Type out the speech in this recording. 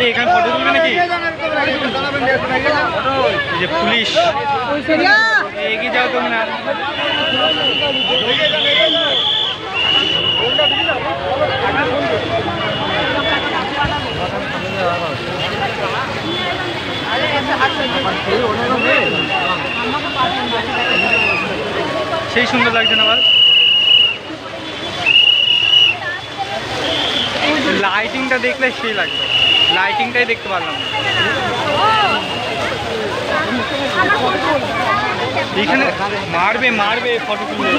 এখানে ফটো তুলবে নাকি? যে পুলিশ এগিয়ে যাও তুমি না। সেই সুন্দর লাগছে না? আবার লাইটিংটা দেখলে সেই লাগবে, লাইটিংটাই দেখতে পারলাম। এখানে মারবে ফটো তুলে।